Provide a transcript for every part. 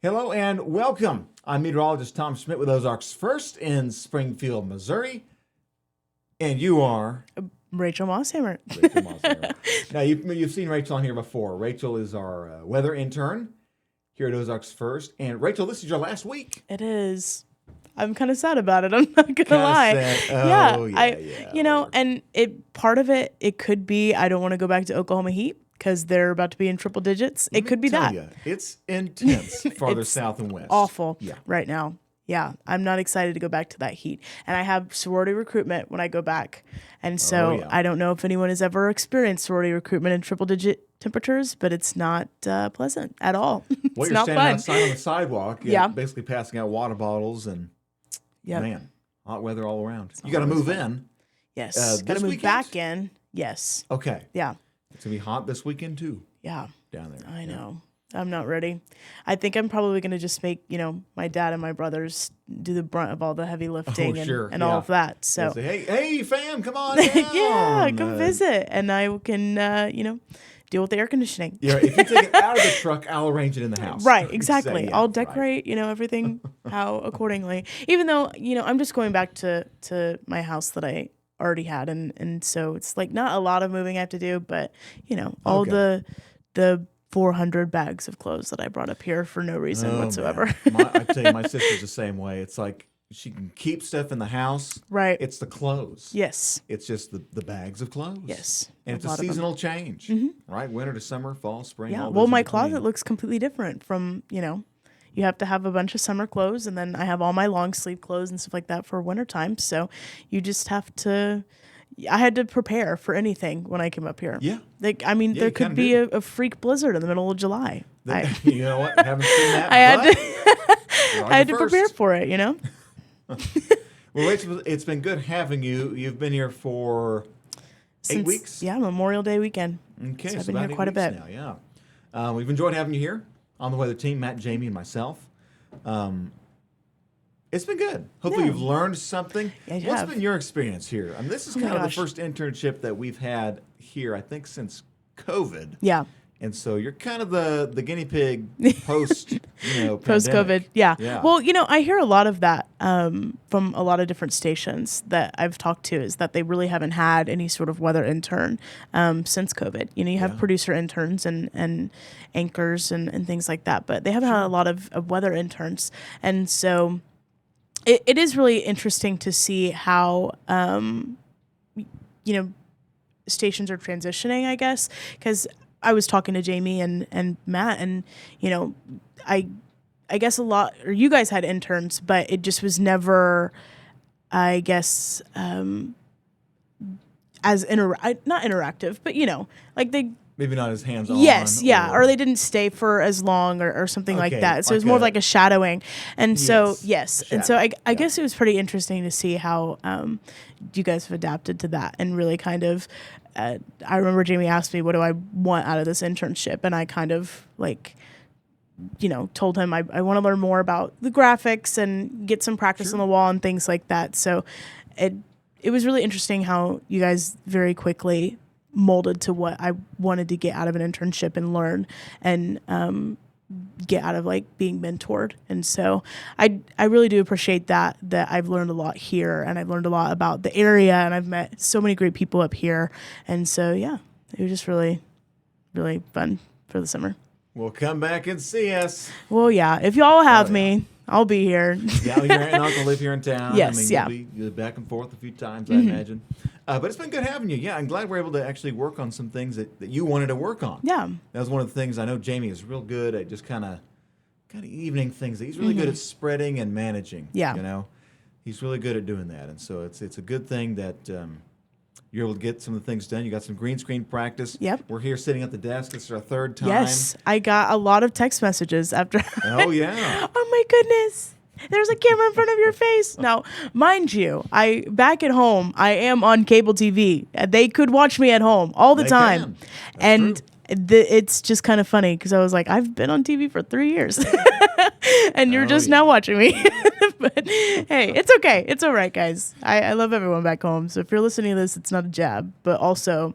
Hello and welcome. I'm meteorologist Tom Schmidt with Ozarks First in Springfield, Missouri. And you are Rachel Mosshammer. Rachel Mosshammer. Now, you've seen Rachel on here before. Rachel is our weather intern here at Ozarks First. And Rachel, this is your last week. It is. I'm kind of sad about it. I'm not gonna lie. Sad. Oh, yeah. And part of it could be I don't want to go back to Oklahoma heat because they're about to be in triple digits. It could be that. It's intense farther It's south and west. Awful right now. Yeah, I'm not excited to go back to that heat. And I have sorority recruitment when I go back. And so I don't know if anyone has ever experienced sorority recruitment in triple digit temperatures, but it's not pleasant at all. Well, It's you're not standing fun. outside on the sidewalk, basically passing out water bottles and, man, hot weather all around. You got to move in. Yes. Got to move back in. Yes. Okay. Yeah. It's going to be hot this weekend, too. Yeah. Down there. I know. I'm not ready. I think I'm probably going to just make, my dad and my brothers do the brunt of all the heavy lifting and all of that. So, say, hey, fam, come on down. Come visit. And I can, deal with the air conditioning. Yeah, if you take it out of the truck, I'll arrange it in the house. Right, exactly. I'll decorate, everything how accordingly. Even though, I'm just going back to my house that I already had. And so it's like not a lot of moving I have to do, but, all the 400 bags of clothes that I brought up here for no reason whatsoever. I tell you, my sister's the same way. It's like she can keep stuff in the house. Right. It's the clothes. Yes. It's just the bags of clothes. Yes. And it's a seasonal change, right? Winter to summer, fall, spring. Yeah. Well, my closet looks completely different from, you have to have a bunch of summer clothes, and then I have all my long sleeve clothes and stuff like that for wintertime. So you just have to... I had to prepare for anything when I came up here. Yeah. There could be a freak blizzard in the middle of July. You know what? Haven't seen that. I had to prepare for it, Well, Rachel, it's been good having you. You've been here for 8 weeks? Yeah, Memorial Day weekend. Okay, so I've been here quite a bit. Now, yeah. We've enjoyed having you here on the weather team, Matt, Jamie, and myself. It's been good. Hopefully you've learned something. What's been your experience here? I mean, this is kind of the first internship that we've had here, I think, since COVID. Yeah. And so you're kind of the guinea pig post, post-COVID. Yeah. Well, I hear a lot of that from a lot of different stations that I've talked to is that they really haven't had any sort of weather intern since COVID. You have producer interns and anchors and things like that, but they haven't had a lot of weather interns. And so it is really interesting to see how, stations are transitioning, I guess, because I was talking to Jamie and Matt, and I guess a lot, or you guys had interns, but it just was never, I guess, as not interactive, but like they maybe not as hands on. Yes, or they didn't stay for as long or something like that. So it was more like a shadowing, and so and so I guess it was pretty interesting to see how you guys have adapted to that and really kind of. I remember Jamie asked me, what do I want out of this internship? And I kind of told him I want to learn more about the graphics and get some practice on the wall and things like that. So it was really interesting how you guys very quickly molded to what I wanted to get out of an internship and learn and get out of being mentored. And so I really do appreciate that I've learned a lot here, and I've learned a lot about the area, and I've met so many great people up here. And so, it was just really, really fun for the summer. Well, come back and see us. Well, if y'all have me, I'll be here. Yeah, your aunt and uncle live here in town. Yes, you'll be back and forth a few times, I imagine. But it's been good having you. Yeah, I'm glad we're able to actually work on some things that you wanted to work on. Yeah. That was one of the things I know Jamie is real good at, just kind of evening things. He's really good at spreading and managing. Yeah. He's really good at doing that. And so it's a good thing that you're able to get some of the things done. You got some green screen practice. Yep. We're here sitting at the desk. This is our third time. Yes. I got a lot of text messages after. Oh, yeah. Oh, my goodness. There's a camera in front of your face. Now, mind you, back at home, I am on cable TV. They could watch me at home all the time. And it's just kind of funny because I was like, I've been on TV for 3 years. And you're just now watching me. But hey, it's okay. It's all right, guys. I love everyone back home. So if you're listening to this, it's not a jab, but also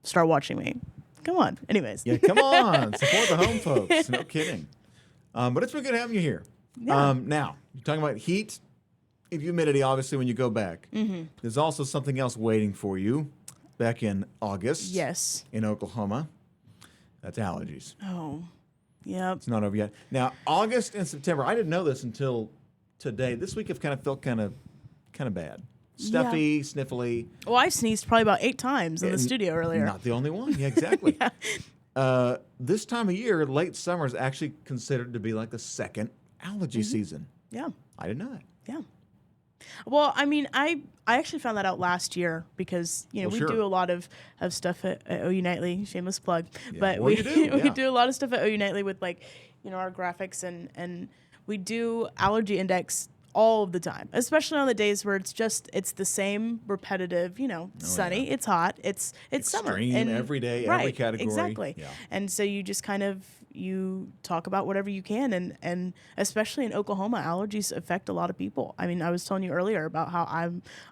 start watching me. Come on. Anyways. Yeah, come on. Support the home folks. No kidding. But it's been good having you here. Yeah. Now, you're talking about heat and humidity, obviously, when you go back. There's also something else waiting for you back in August. Yes. In Oklahoma. That's allergies. Oh, yep. It's not over yet. Now, August and September, I didn't know this until today. This week I've kind of felt kind of bad. Stuffy, sniffly. Well, I sneezed probably about 8 times in the studio earlier. Not the only one. Yeah, exactly. This time of year, late summer is actually considered to be like the second allergy season. Yeah. I didn't know that. Yeah. Well, I mean, I actually found that out last year because, we do a lot of stuff at OU Nightly, shameless plug. Yeah, but well, we you do, we do a lot of stuff at OU Nightly with our graphics and we do allergy index all of the time, especially on the days where it's the same repetitive, sunny, it's hot, it's summer. And every day, every category. Exactly. Yeah. And so you just you talk about whatever you can. And especially in Oklahoma, allergies affect a lot of people. I mean, I was telling you earlier about how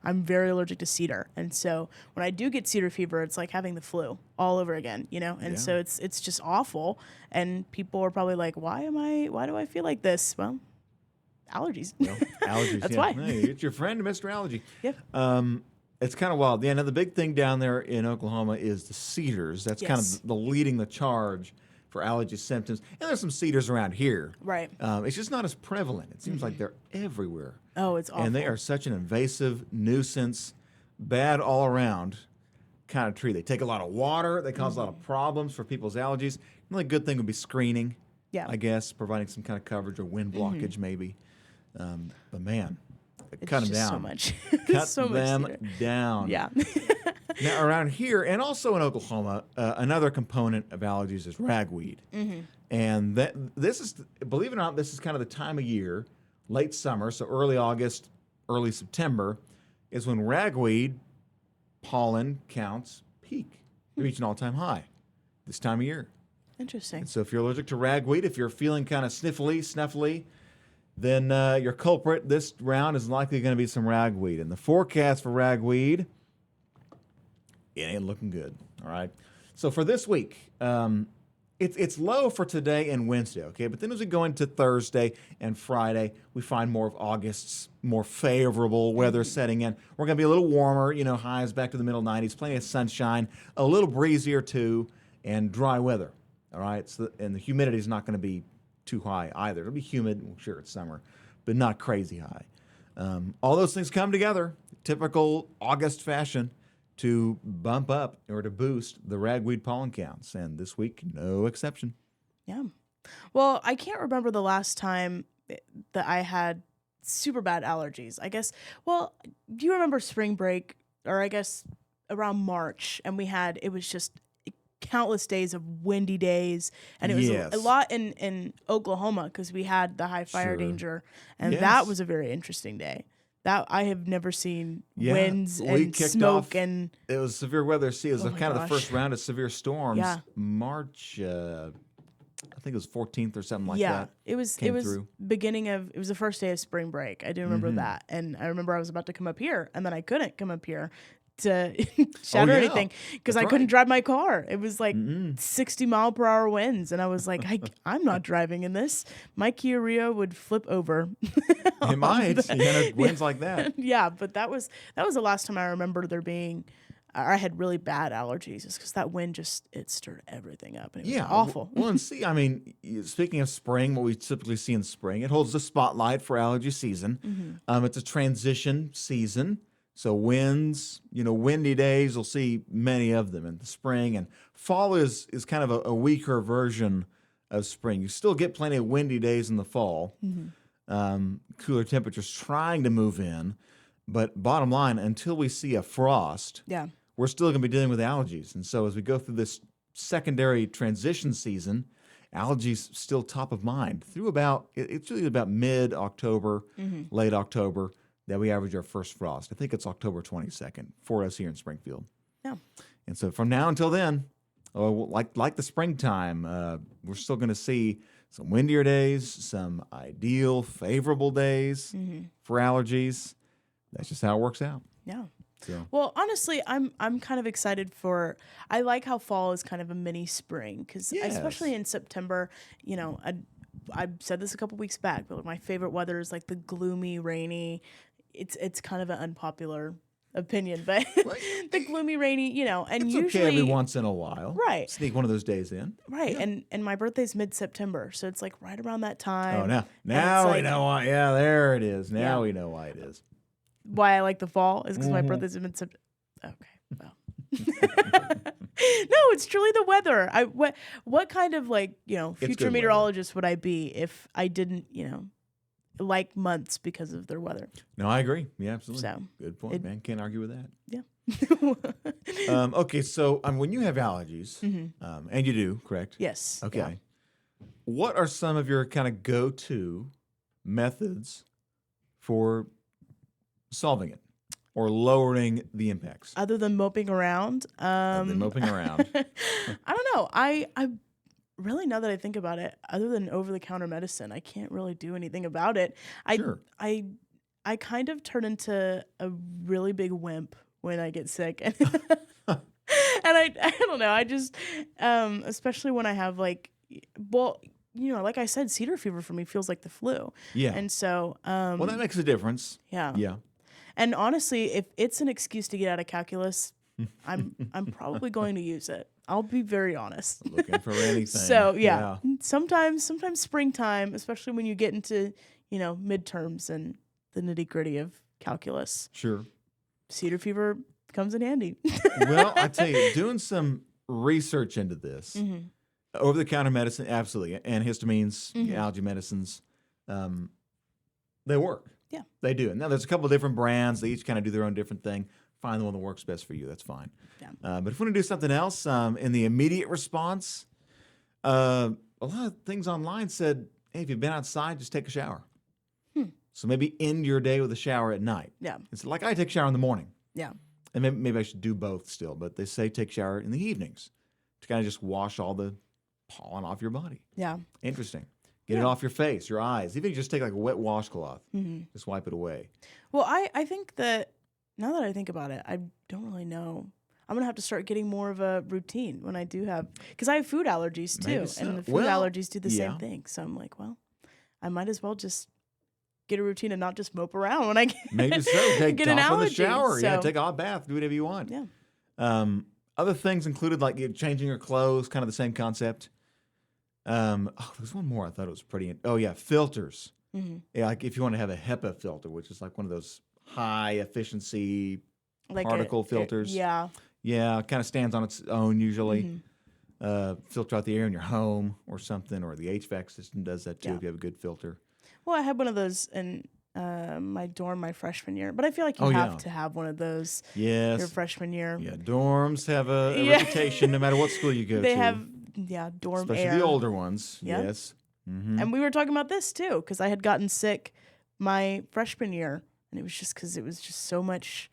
I'm very allergic to cedar. And so when I do get cedar fever, it's like having the flu all over again, And so it's just awful. And people are probably like, why do I feel like this? Well, allergies. Well, allergies. That's why. Hey, it's your friend, Mr. Allergy. Yep. It's kind of wild. Yeah, now the big thing down there in Oklahoma is the cedars. That's kind of the leading the charge for allergy symptoms. And there's some cedars around here. Right. It's just not as prevalent. It seems like they're everywhere. Oh, it's awful. And they are such an invasive nuisance, bad all around kind of tree. They take a lot of water. They cause a lot of problems for people's allergies. The only good thing would be screening. Yeah. I guess, providing some kind of coverage or wind blockage maybe. But man, It's cut them just down. so much. Cut so them much cedar. down. Yeah. Now, around here, and also in Oklahoma, another component of allergies is ragweed. And this is, believe it or not, this is kind of the time of year, late summer, so early August, early September, is when ragweed pollen counts peak. They reach an all-time high this time of year. Interesting. So if you're allergic to ragweed, if you're feeling kind of snuffly, then your culprit this round is likely going to be some ragweed. And the forecast for ragweed, it ain't looking good. All right. So for this week, it's low for today and Wednesday. Okay, but then as we go into Thursday and Friday, we find more of August's more favorable weather setting in. We're going to be a little warmer. Highs back to the middle 90s, plenty of sunshine, a little breezier too, and dry weather. All right, and the humidity is not going to be too high either. It'll be humid, well, sure, it's summer, but not crazy high. All those things come together, typical August fashion, to bump up or to boost the ragweed pollen counts. And this week, no exception. Yeah. Well, I can't remember the last time that I had super bad allergies. I guess, do you remember spring break, or I guess around March, and it was just countless days of windy days, and it was a lot in Oklahoma because we had the high fire danger, and that was a very interesting day. That I have never seen winds and smoke, and it was severe weather. See, it was kind of the first round of severe storms. Yeah. March, I think it was 14th or something like that. It was beginning of, it was the first day of spring break. I do remember that, and I remember I was about to come up here, and then I couldn't come up here to shatter anything because I couldn't drive my car. It was like 60-mile-per-hour winds, and I was like, I'm not driving in this. My Kia Rio would flip over. It might. Winds like that. Yeah, but that was the last time I remember there being. I had really bad allergies just because that wind it stirred everything up, and it was awful. Well, and see, I mean, speaking of spring, what we typically see in spring, it holds the spotlight for allergy season. It's a transition season. So winds, windy days, you'll see many of them in the spring. And fall is kind of a weaker version of spring. You still get plenty of windy days in the fall. Cooler temperatures trying to move in. But bottom line, until we see a frost, we're still going to be dealing with allergies. And so as we go through this secondary transition season, allergies still top of mind through it's really about mid-October, late October, that we average our first frost. I think it's October 22nd for us here in Springfield. Yeah. And so from now until then, like the springtime, we're still going to see some windier days, some ideal, favorable days for allergies. That's just how it works out. Yeah. So. Well, honestly, I'm kind of excited I like how fall is kind of a mini spring because especially in September, I said this a couple weeks back, but my favorite weather is like the gloomy, rainy. It's kind of an unpopular opinion, but the gloomy, rainy, and It's usually okay every once in a while. Right. Sneak one of those days in. Right. Yeah. And my birthday's mid-September, so it's like right around that time. Oh, now it's we like, know why. Yeah, there it is. Now Yeah. we know why it is. why I like the fall is because my birthday's in mid-September. Okay. Well. No, it's truly the weather. What kind of future good meteorologist would I be if I didn't, like months because of their weather? No, I agree. Yeah, absolutely. So, good point, man. Can't argue with that. Yeah. Okay, so when you have allergies, and you do, correct? Yes. Okay. Yeah. What are some of your kind of go-to methods for solving it or lowering the impacts? Other than moping around, Other than moping around. I don't know. I really, now that I think about it, other than over-the-counter medicine, I can't really do anything about it. Sure. I kind of turn into a really big wimp when I get sick, and I don't know. I just especially when I have like I said, cedar fever for me feels like the flu. Yeah. And so Well, that makes a difference. yeah. Yeah. And honestly, if it's an excuse to get out of calculus, I'm probably going to use it. I'll be very honest. Looking for anything. So yeah. Sometimes springtime, especially when you get into, midterms and the nitty-gritty of calculus. Sure. Cedar fever comes in handy. Well, I tell you, doing some research into this, over-the-counter medicine, absolutely, and histamines, allergy medicines, they work. Yeah. They do. Now, there's a couple of different brands. They each kind of do their own different thing. Find the one that works best for you. That's fine. Yeah. But if we want to do something else, in the immediate response, a lot of things online said, hey, if you've been outside, just take a shower. So maybe end your day with a shower at night. Yeah. It's like I take a shower in the morning. Yeah. And maybe I should do both still, but they say take a shower in the evenings to kind of just wash all the pollen off your body. Yeah. Interesting. Get it off your face, your eyes. Even if you just take like a wet washcloth, just wipe it away. Well, I think that now that I think about it, I don't really know. I'm going to have to start getting more of a routine when I do have, because I have food allergies too. Maybe so. And the food allergies do the same thing. So I'm like, well, I might as well just get a routine and not just mope around when I get, Maybe so. Take get an off of the allergy. shower. Yeah, So- take a hot bath. Do whatever you want. Yeah. Other things included like changing your clothes, kind of the same concept. There's one more I thought it was pretty. Filters. Yeah, like if you want to have a HEPA filter, which is like one of those high efficiency Like particle filters. Yeah. Yeah, it kind of stands on its own usually. Filter out the air in your home or something, or the HVAC system does that too Yeah. if you have a good filter. Well, I had one of those in my dorm my freshman year, but I feel like you have to have one of those Yes. your freshman year. Yeah, dorms have a Yeah. reputation no matter what school you go They to. have dorm Especially air. the older ones. Yeah. Yes. And we were talking about this too, because I had gotten sick my freshman year, and it was just because it was just so much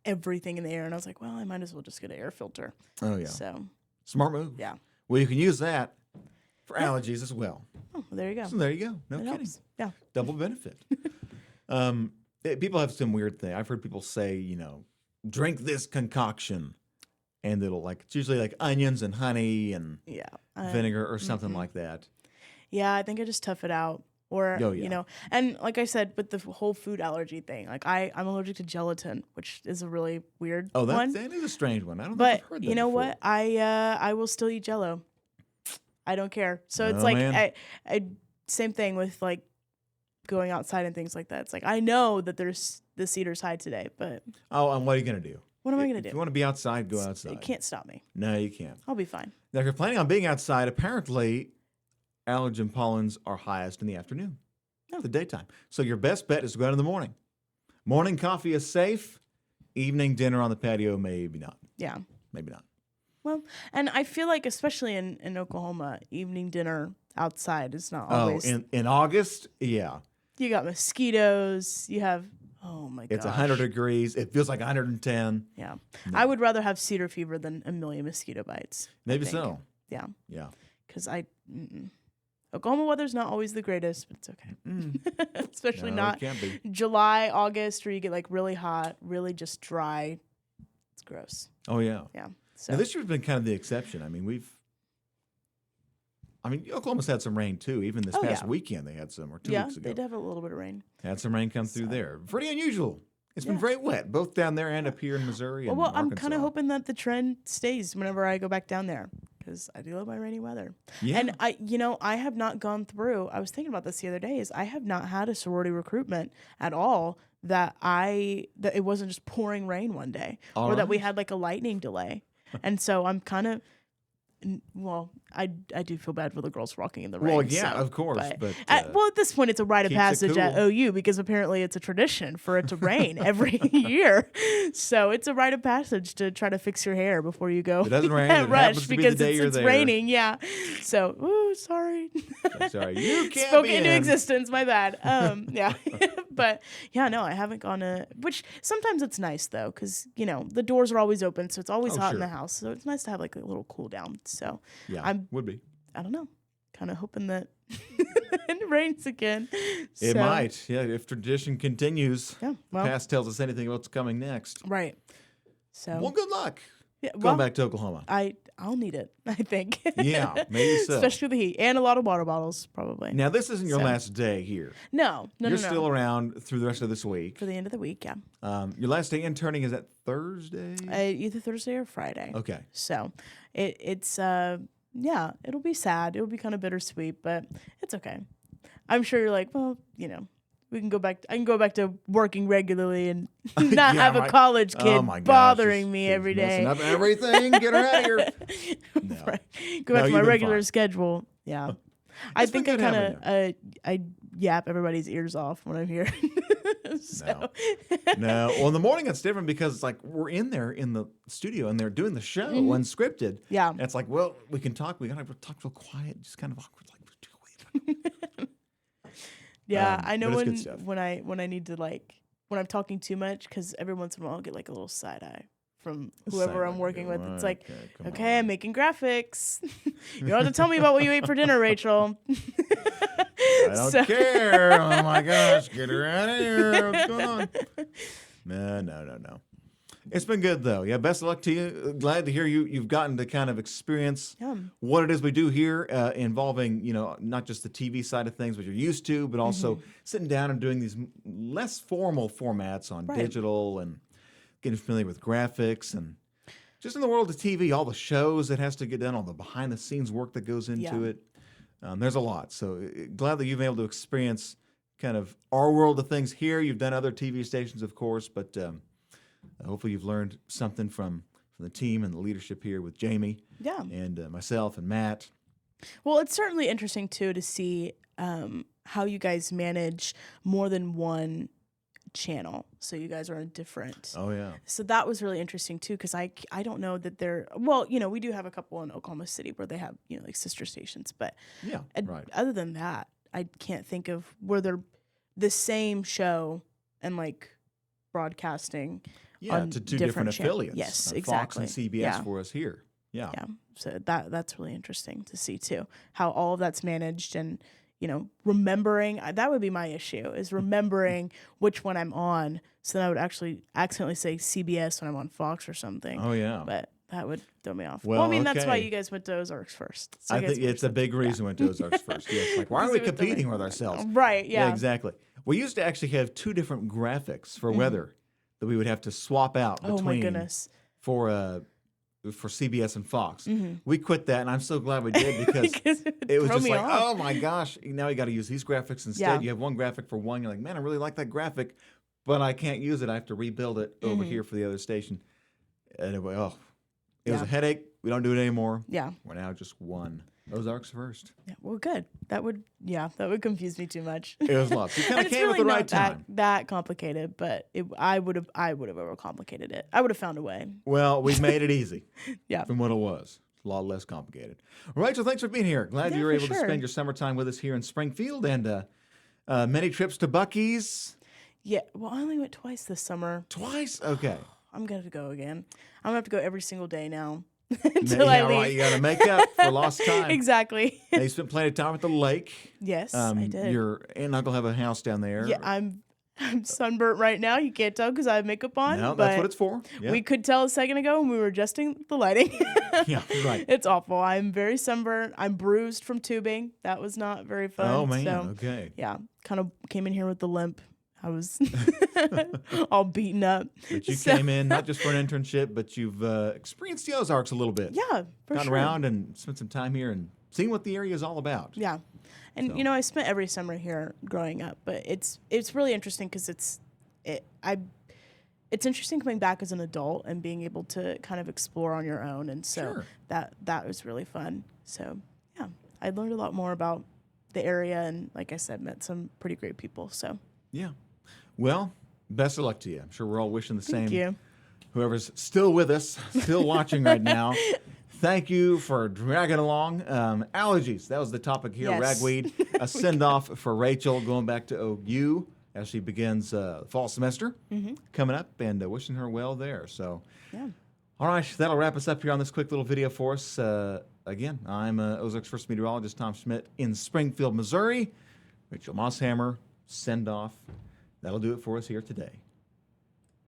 everything in the air, and I was like, well, I might as well just get an air filter. Oh, yeah. So Smart move. yeah. Well, you can use that for allergies as well. Oh, well, there you go. So there you go. No It kidding. helps. Yeah. Double benefit. People have some weird thing. I've heard people say, drink this concoction, and it's usually like onions and honey and Yeah. vinegar or something like that. Yeah, I think I just tough it out. Or, Oh, yeah. and like I said, with the whole food allergy thing, like I'm allergic to gelatin, which is a really weird Oh, one. that is a strange one. I don't But think I've heard that you know before. what? I will still eat Jell-O. I don't care. So it's Oh, like man. I same thing with like going outside and things like that. It's like I know that there's the cedar's high today, but Oh, and what are you going to do? what am I gonna If you do? want to be outside, go outside. It can't stop me. No, you can't. I'll be fine. Now, if you're planning on being outside, apparently allergen pollens are highest in the afternoon, the daytime. So your best bet is to go out in the morning. Morning coffee is safe. Evening dinner on the patio, maybe not. Yeah. Maybe not. Well, and I feel like especially in Oklahoma, evening dinner outside is not always. In August, yeah. You got mosquitoes. You have my god. It's 100 degrees. It feels like 110. Yeah. I would rather have cedar fever than a million mosquito bites. I Maybe think. so. Yeah. Yeah. Because Oklahoma weather's not always the greatest, but it's okay. Especially No, not it can't be. July, August, where you get like really hot, really just dry. It's gross. Oh, yeah. Yeah. So Now, this year's been kind of the exception. I mean, I mean, Oklahoma's had some rain too. Even this past weekend, they had some, or 2 weeks ago. They did have a little bit of rain. Had some rain come through there. Pretty unusual. It's been very wet, both down there and up here in Missouri and Well, I'm Arkansas. kind of hoping that the trend stays whenever I go back down there, because I do love my rainy weather. Yeah. And I have not gone through. I was thinking about this the other day. Is I have not had a sorority recruitment at all that it wasn't just pouring rain one day, or that we had like a lightning delay. And so I'm kind of. Well, I do feel bad for the girls walking in the rain. Well, yeah, of course. But at this point, it's a rite of passage at OU, because apparently it's a tradition for it to rain every year. So it's a rite of passage to try to fix your hair before you go. It doesn't rain. At It Rush, happens to be the because day you're it's there. raining. Yeah. So, sorry. Sorry, you can't Spoke be into in. existence. My bad. Yeah. But yeah, no, I haven't gone to. Which sometimes it's nice though, because the doors are always open, so it's always hot in the house. So it's nice to have like a little cool down. So Yeah, would be. I don't know. Kind of hoping that it rains again. It might. Yeah, if tradition continues. Yeah. The past tells us anything about what's coming next. Right. So. Well, good luck. Yeah, Going back to Oklahoma. I'll need it, I think. Yeah, maybe so. Especially with the heat. And a lot of water bottles, probably. Now, this isn't your last day here. No. You're still around through the rest of this week. For the end of the week, yeah. Your last day interning is at Thursday? Either Thursday or Friday. Okay. So it's it'll be sad. It'll be kind of bittersweet, but it's okay. I'm sure you're like, well, we can go back. I can go back to working regularly and not have a college kid bothering me every day. Messing up everything. Get her out of here. No. Right. Go back to my regular schedule. Yeah. I think I kind of I yap everybody's ears off when I'm here. No. Well, in the morning it's different because it's like we're in there in the studio and they're doing the show unscripted. Yeah. And it's like, well, we can talk. We gotta talk real quiet, just kind of awkward. Like, yeah, I know when I need to when I'm talking too much, because every once in a while I'll get like a little side eye from whoever I'm working with. It's like, okay, I'm making graphics. You don't have to tell me about what you ate for dinner, Rachel. I don't care. Oh my gosh, get her out of here. What's going on? No. It's been good though. Yeah, best of luck to you. Glad to hear you've gotten to kind of experience what it is we do here, involving not just the TV side of things, which you're used to, but also sitting down and doing these less formal formats on digital and getting familiar with graphics and just in the world of TV, all the shows that has to get done, all the behind the scenes work that goes into it. There's a lot. So glad that you've been able to experience kind of our world of things here. You've done other TV stations, of course, but hopefully you've learned something from the team and the leadership here with Jamie and myself and Matt. Well, it's certainly interesting, too, to see how you guys manage more than one channel. So you guys are on different. Oh, yeah. So that was really interesting, too, because I don't know that they're, well, we do have a couple in Oklahoma City where they have, like sister stations. But other than that, I can't think of where they're the same show and like broadcasting. Yeah, to two different affiliates. Yes, Fox exactly. and CBS for us here. Yeah. So that's really interesting to see too, how all of that's managed and remembering. That would be my issue, is remembering which one I'm on, so that I would actually accidentally say CBS when I'm on Fox or something. Oh yeah. But that would throw me off. Well, I mean, that's why you guys went to Ozarks first. So I think it's a big reason we went to Ozarks first. Yes. Like, why are we competing with ourselves? Right. Yeah. Exactly. We used to actually have two different graphics for weather that we would have to swap out between. Oh my goodness. For CBS and Fox. We quit that, and I'm so glad we did because it was just like, oh my gosh, now you got to use these graphics instead. Yeah. You have one graphic for one. You're like, man, I really like that graphic, but I can't use it. I have to rebuild it over here for the other station. And it was a headache. We don't do it anymore. Yeah. We're now just one. Ozarks first. Yeah, well, good. That would confuse me too much. It was lots. You kind of came at the right time. That complicated, but I would have overcomplicated it. I would have found a way. Well, we've made it easy. From what it was. A lot less complicated. Rachel, thanks for being here. Glad you were able to spend your summertime with us here in Springfield, and many trips to Buc-ee's. Yeah, well, I only went twice this summer. Twice? Okay. I'm going to go again. I'm going to have to go every single day now. Until I leave. Right. You got to make up for lost time. Exactly. Now, you spent plenty of time at the lake. Yes, I did. Your aunt and uncle have a house down there. Yeah, I'm I'm sunburnt right now. You can't tell because I have makeup on. No, but that's what it's for. Yeah. we could tell a second ago when we were adjusting the lighting. Yeah, right. It's awful. I'm very sunburnt. I'm bruised from tubing. That was not very fun. Oh, man. So, Okay. yeah, kind of came in here with the limp. I was all beaten up. But you came in not just for an internship, but you've experienced the Ozarks a little bit. Yeah, for Gotten sure. around and spent some time here and seen what the area is all about. Yeah. And So. you know, I spent every summer here growing up, but it's really interesting because it's interesting coming back as an adult and being able to kind of explore on your own, and so Sure. that was really fun. So yeah, I learned a lot more about the area, and like I said, met some pretty great people. So Yeah. Well, best of luck to you. I'm sure we're all wishing the same. thank you. Whoever's still with us, still watching right now, thank you for dragging along. Allergies, that was the topic here. Yes. Ragweed, a send-off for Rachel going back to OU as she begins fall semester coming up, and wishing her well there. So, Yeah. all right, that'll wrap us up here on this quick little video for us. Again, I'm Ozarks First Meteorologist Tom Schmidt in Springfield, Missouri. Rachel Mosshammer, send-off. That'll do it for us here today.